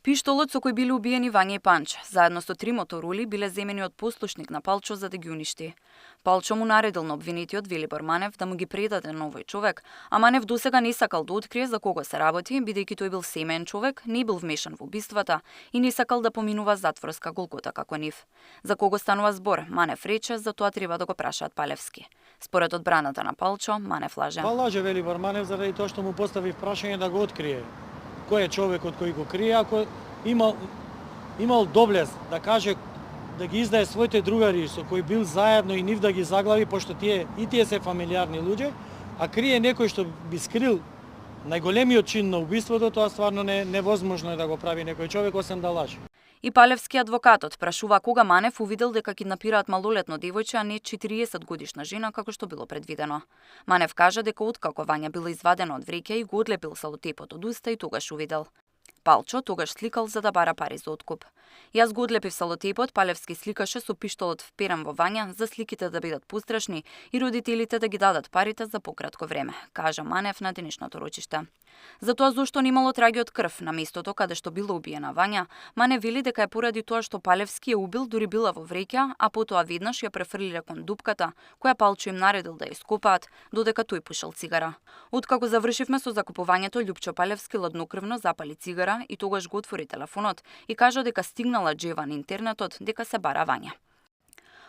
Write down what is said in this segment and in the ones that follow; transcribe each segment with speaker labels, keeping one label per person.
Speaker 1: Пиштолот со кој биле убиени Вања и Панче, заедно со 3 моторули, биле земени од послушник на Палчо за да ги уништи. Палчо му наредил на обвинетиот Велибор Манев да му ги предаде на овој човек, а Манев досега не сакал да открие за кого се работи, бидејќи тој бил семеен човек, не бил вмешан во убиствата и не сакал да поминува затворска голгота како нив. За кого станува збор, Манев рече, за тоа треба да го прашаат Палевски. Според одбраната на Палчо, Манев лаже.
Speaker 2: Па лаже Велибор Манев заради тоа што му постави прашање да го открие. Кој е човекот кој го крие, ако имал доблест да каже да ги издае своите другари со кои бил заедно и нив да ги заглави, пошто тие се фамилиарни луѓе, а крие некој што би скрил најголемиот чин на убиството, тоа стварно невозможно е да го прави некој човек освен да лаже.
Speaker 1: И Палевски адвокатот прашува кога Манев увидел дека киднапираат малолетно девојче, а не 40 годишна жена како што било предвидено. Манев кажа дека откако Вања била извадена од вреќа и го одлепил салотепот од уста и тогаш увидел. Палчо тогаш сликал за да бара пари за откуп. Јас го одлепив салотепот, Палевски сликаше со пиштолот вперен во Вања за сликите да бидат пострашни и родителите да ги дадат парите за пократко време, кажа Манев на денешното рочиште. За тоа зошто немало траги од крв на местото каде што била убиена Вања, Манев вели дека е поради тоа што Палевски ја убил дури била во вреќа, а потоа веднаш ја префрлиле кон дупката, која Палчо им наредил да ја ископаат, додека тој пушел цигара. Откако завршивме со закупувањето, Љупчо Палевски ладнокрвно запали цигара и тогаш го отвори телефонот и кажа дека стигнала джева на интернетот дека се бара Вања.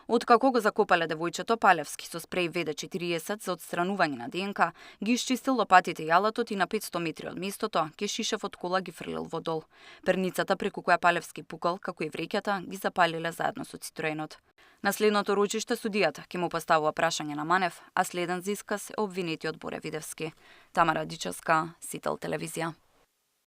Speaker 1: Откако го закопале девојчето, Палевски со спреј ВД-40 за отстранување на ДНК ги исчистил лопатите и јалатот и на 500 метри од местото кешишев од кола ги фрлил во дол. Перницата преку која Палевски пукал, како и вреќата, ги запалиле заедно со Цитроенот. На следното рочиште судијата ќе му поставува прашање на Манев, а следен за исказ е обвинетиот Боре Видевски. Тамара Дичевска, Сител телевизија.